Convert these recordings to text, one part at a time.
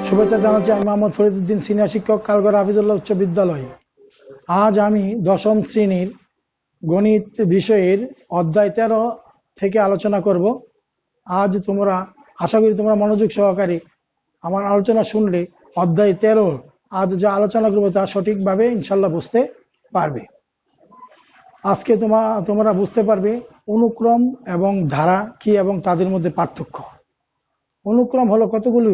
শুভেচ্ছা জানাচ্ছি। আমি মোহাম্মদ ফরিদউদ্দিন, সিনিয়র শিক্ষক, কালগড় হাফিজুল্লাহ উচ্চ বিদ্যালয়। আজ আমি দশম শ্রেণীর গণিত বিষয়ের অধ্যায় 13 থেকে আলোচনা করব। আজ তোমরা আশা করি তোমরা মনোযোগ সহকারে আমার আলোচনা শুনলে অধ্যায় 13 আজ যা আলোচনা করবো তা সঠিকভাবে ইনশাল্লাহ বুঝতে পারবে। আজকে তোমরা বুঝতে পারবে অনুক্রম এবং ধারা কি এবং তাদের মধ্যে পার্থক্য। অনুক্রম হলো কতগুলো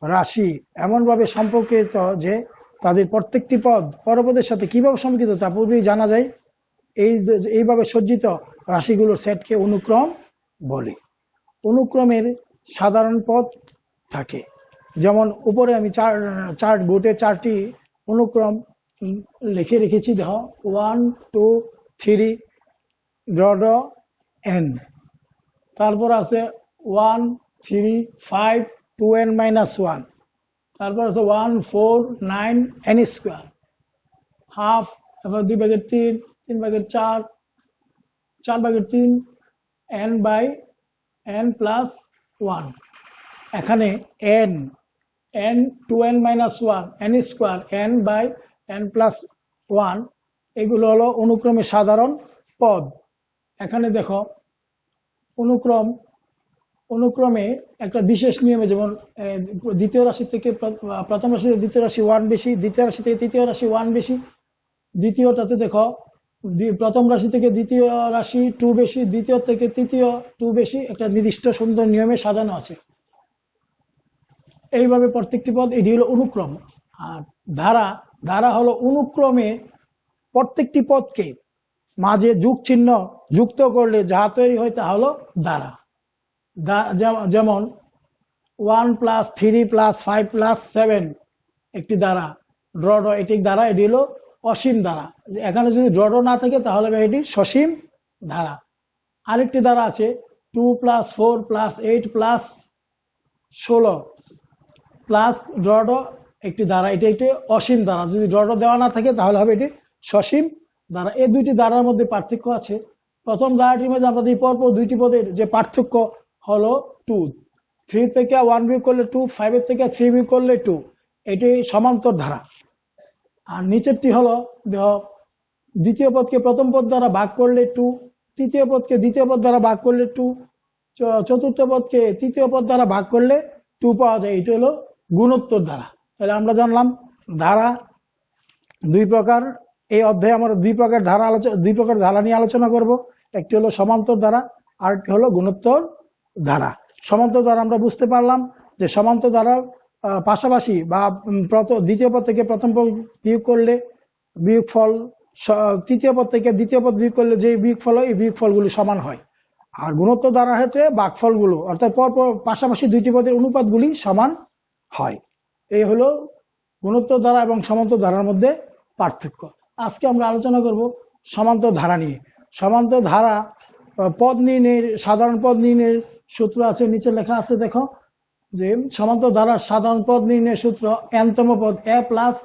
রাশি এমনভাবে সম্পর্কিত যে তাদের প্রত্যেকটি পদ পরপদের সাথে কিভাবে সম্পর্কিত তা পূর্বেই জানা যায়। এইভাবে সজ্জিত রাশিগুলোর সেটকে অনুক্রম বলে। অনুক্রমের সাধারণ পদ থাকে, যেমন উপরে আমি চার্ট বোর্ডে 4টি অনুক্রম লিখে রেখেছি। দেখো 1 2 3 ডট n, তারপর আছে 1 3 5 2n - 1, তারপর আছে 1 4 9 n স্কোয়ার, হাফ, তারপর 2/3 3/4 4/3 n প্লাস 1। এখানে n 2n - 1 n square n plus 1 এগুলো হলো অনুক্রমের সাধারণ পদ। এখানে দেখো অনুক্রমে একটা বিশেষ নিয়মে, যেমন দ্বিতীয় রাশি থেকে প্রথম রাশি থেকে দ্বিতীয় রাশি 1 বেশি, দ্বিতীয় রাশি থেকে তৃতীয় রাশি 1 বেশি, দ্বিতীয়টাতে দেখো প্রথম রাশি থেকে দ্বিতীয় রাশি 2 বেশি, দ্বিতীয় থেকে তৃতীয় 2 বেশি, একটা নির্দিষ্ট সুন্দর নিয়মে সাজানো আছে। এইভাবে প্রত্যেকটি পদ, এটি হলো অনুক্রম। আর ধারা হলো অনুক্রমে প্রত্যেকটি পদকে মাঝে যুগ চিহ্ন যুক্ত করলে যা তৈরি হয় তা হলো ধারা। যেমন 1 + 3 + 5 + 7 একটি ধারা, ড্রড এটি ধারা, এটি হলো অসীম ধারা। এখানে যদি ড্রড না থাকে তাহলে এটি সসীম ধারা। আরেকটি ধারা আছে 2 + 4 + 8 + 16 প্লাস ড্রড একটি ধারা, এটি একটি অসীম ধারা। যদি ড্রড দেওয়া না থাকে তাহলে হবে এটি সসীম ধারা। এই দুইটি ধারার মধ্যে পার্থক্য আছে। প্রথম ধারাটির মধ্যে আমাদের পরপর দুইটি পদের যে পার্থক্য হলো 2, 3 থেকে 1 বিয়োগ করলে 2, 5 থেকে 3 বিয়োগ করলে 2, এটি সমান্তর ধারা। আর নিচেরটি হলো দ্বিতীয় পদকে প্রথম পদ দ্বারা ভাগ করলে 2, তৃতীয় পদকে দ্বিতীয় পদ দ্বারা ভাগ করলে 2, চতুর্থ পদকে তৃতীয় পদ দ্বারা ভাগ করলে 2 পাওয়া যায়। এটি হলো গুণোত্তর ধারা। তাহলে আমরা জানলাম ধারা দুই প্রকার। এই অধ্যায়ে আমরা দুই প্রকার ধারা নিয়ে আলোচনা করব। একটি হলো সমান্তর ধারা, আর একটি হলো গুণোত্তর ধারা। সমান্তর ধারা আমরা বুঝতে পারলাম যে সমান্তর ধারার পাশাপাশি বা দ্বিতীয় পদ থেকে প্রথম পদ বিয়োগ করলে বিয়োগফল, তৃতীয় পদ থেকে দ্বিতীয় পদ বিয়োগ করলে যে বিয়োগফল হয় এই বিয়োগফলগুলি সমান হয়। আর গুণোত্তর ধারার ক্ষেত্রে ভাগফলগুলো অর্থাৎ পরপর পাশাপাশি দুইটি পদের অনুপাতগুলি সমান হয়। এই হলো গুণোত্তর ধারা এবং সমান্তর ধারার মধ্যে পার্থক্য। আজকে আমরা আলোচনা করব সমান্তর ধারা নিয়ে। সমান্তর ধারা পদ নির্ণয়ের, সাধারণ পদ নির্ণয়ের সূত্র আছে, নিচে লেখা আছে। দেখো যে সমান্তর ধারার সাধারণ পদ নির্ণয়ের সূত্র n-তম পদ a plus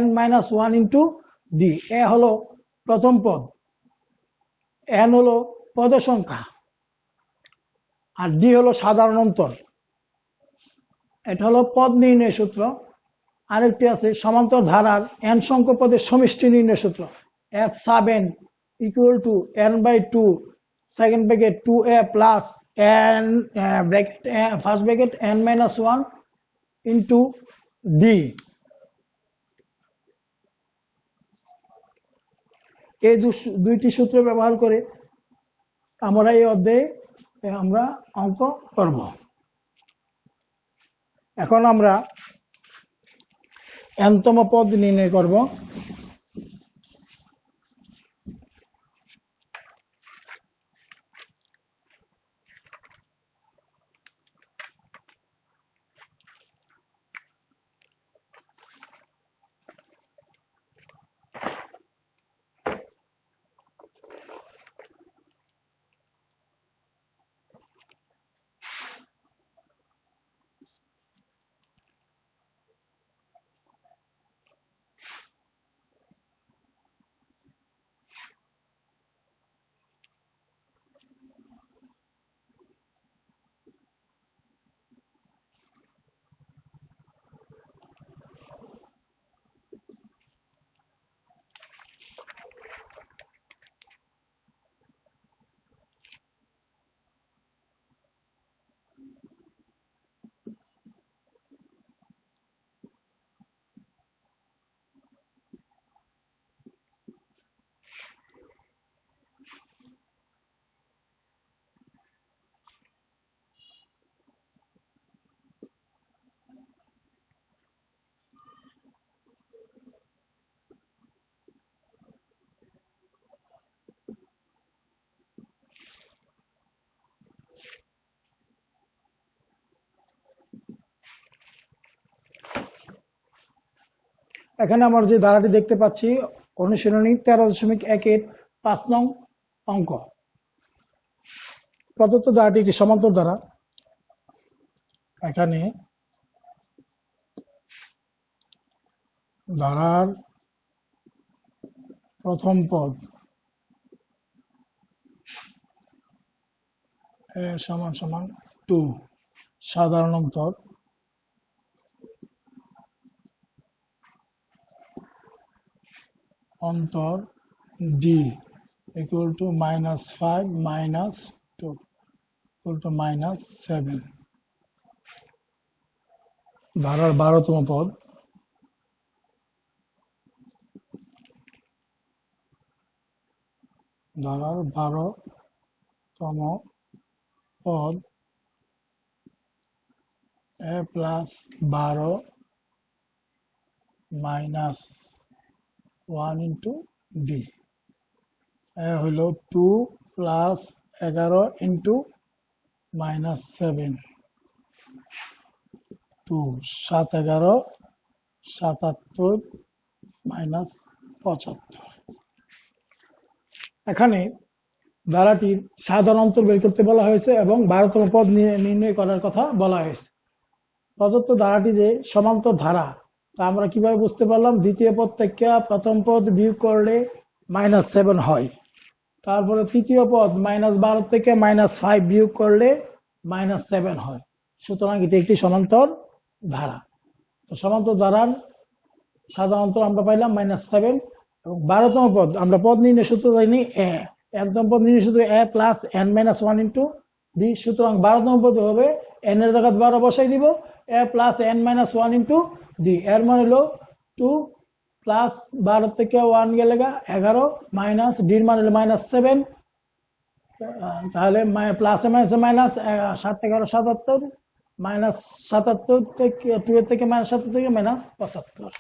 n - 1 into d। এ হলো প্রথম পদ, n হলো পদ সংখ্যা, আর d হলো সাধারণ অন্তর। এটা হলো পদ নির্ণয় সূত্র। আরেকটি আছে সমান্তর ধারার n সংখ্যক পদের সমষ্টি নির্ণয় সূত্র, f sub n = n/2 second bracket 2a plus n first bracket n - 1 into d। এই দুইটি সূত্র ব্যবহার করে আমরা এই অধ্যায়ে আমরা অঙ্ক করব। এখন আমরা n-তম পদ নির্ণয় করব। এখানে আমরা যে ধারাটি দেখতে পাচ্ছি অনুশীলনী 13.1-এর 5 নং অঙ্ক। প্রদত্ত ধারাটি একটি সমান্তর ধারা। এখানে ধারার প্রথম পদ a সমান সমান 2 সাধারণ অন্তর অন্তর d equal to -5 -2 equal to -7। ধারার 12তম পদ ধারার 12তম পদ a plus 12 minus 1 into d হইল 2 plus 11 into -7 2 7 11 77 minus 75। এখানে ধারাটির সাধারণ অন্তর বের করতে বলা হয়েছে এবং 12তম পদ নির্ণয় করার কথা বলা হয়েছে। প্রদত্ত ধারাটি যে সমান্তর ধারা তা আমরা কিভাবে বুঝতে পারলাম? দ্বিতীয় পদ থেকে প্রথম পদ বিয়োগ করলে -7 হয়, তারপরে তৃতীয় পদ -12 থেকে -5 বিয়োগ করলে -7 হয়। সুতরাং এটি একটি সমান্তর ধারা। তো সমান্তর ধারার সাধারণ অন্তর আমরা পাইলাম -7 এবং 12তম পদ আমরা পদ নির্ণয় সূত্র জানি একদম পদ নির্ণয় সূত্র a plus n-1 into d। সুতরাং 12তম পদ হবে n এর জায়গায় 12 বসাই দিব a plus n-1 into d। এর মান হলো 2 প্লাস 12 থেকে 1 গেলে 11 মাইনাস d এর মান হলো -7। তাহলে প্লাসে মাইনাসে মাইনাস 7 11 77 -77 থেকে 2 এর থেকে -77 থেকে -75।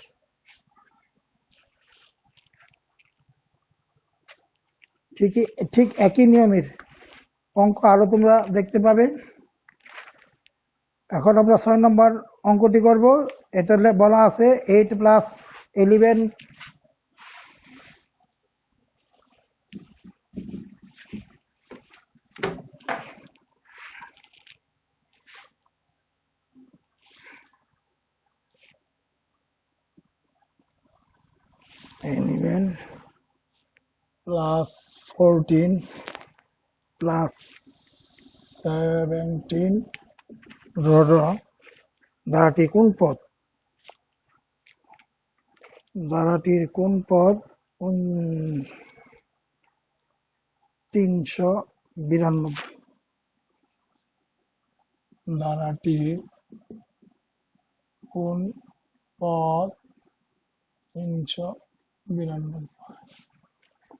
ঠিক একই নিয়মের অঙ্ক আরো তোমরা দেখতে পাবে। এখন আমরা 6 নম্বর অঙ্কটি করব। এটা বলা আছে 8 plus 11 plus 14 plus 17 ধারাটি কোন পদ? ধারাটির কোন পদ? 392। ধারাটির কোন পদ?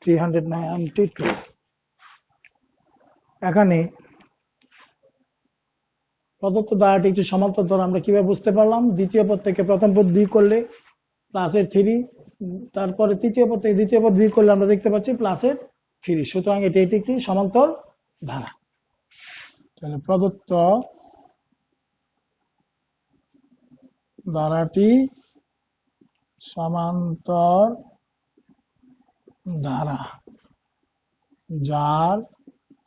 392। এখানে প্রদত্ত ধারাটি একটি সমান্তর ধারা আমরা কিভাবে বুঝতে পারলাম? দ্বিতীয় পদ থেকে প্রথম পদ বিয়োগ করলে প্লাসের 3, তারপরে তৃতীয় পদ থেকে দ্বিতীয় পদ বিয়োগ করলে আমরা দেখতে পাচ্ছি প্লাসের 3। সুতরাং এটি একটি সমান্তর ধারা। তাহলে প্রদত্ত ধারাটি সমান্তর ধারা যার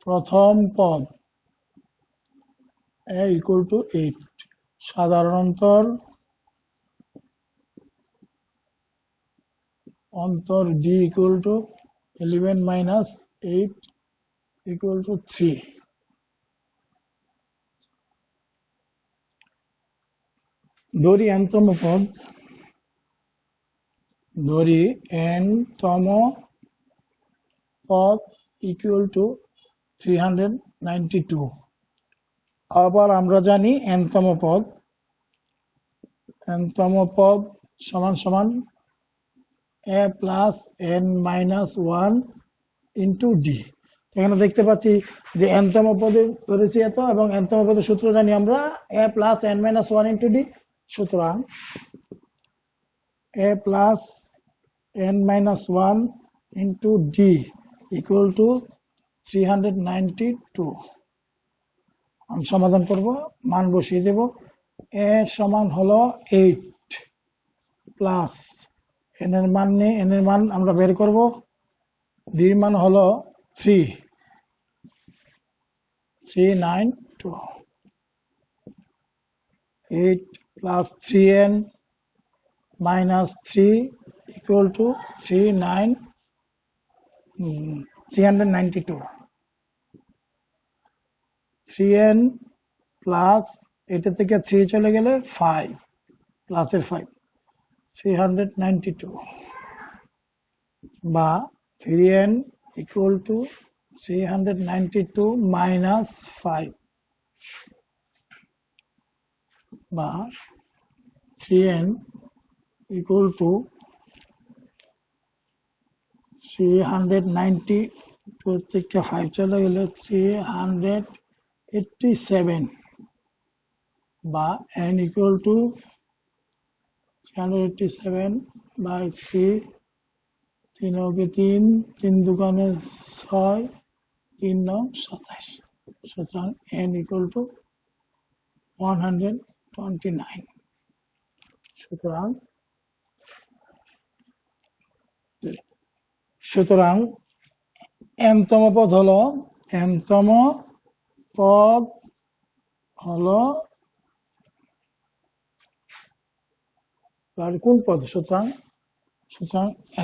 প্রথম পদ a equal to 8 সাধারণ অন্তর d equal to 11 minus 8 equal to 3। ধরি n-তম পদ, ধরি n-তম পদ equal to 392। আবার আমরা জানি n-তম পদ সমান সমান a plus n-1 into d। এখানে দেখতে পাচ্ছি যে n-তম পদে ধরেছি এত এবং n-তম পদের সূত্র জানি আমরা a plus n-1 into d। সুতরাং a plus n-1 into d equal to 392। আমি সমাধান করব, মান বসিয়ে দেব। a সমান হলো 8 প্লাস n এর মান নেই, n এর মান আমরা বের করব। d এর মান হলো 392, 8 plus 3n minus 3 equal to 392, 3n plus এটা থেকে 3 চলে গেলে 5 প্লাসের 5, 392 বা 3n equal to 392 minus 5 বা 3n equal to 390 থেকে 5 চলে গেলে 387 বা n equal to 387 by 3, 3 ওকে 3, 3 দুগুণে 6, 3 9 27, সুতরাং n equal to 129। সুতরাং n-তম পদ হলো কোন পদ? সুতরাং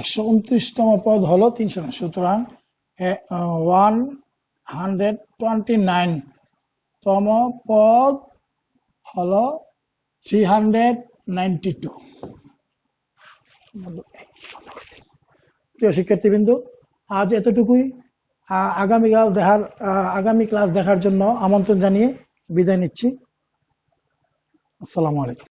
129তম পদ হলো 300। সুতরাং 129তম পদ হলো 392। প্রিয় শিক্ষার্থীবৃন্দ, আজ এতটুকুই। আগামী ক্লাস দেখার জন্য আমন্ত্রণ জানিয়ে বিদায় নিচ্ছি। আসসালামু আলাইকুম।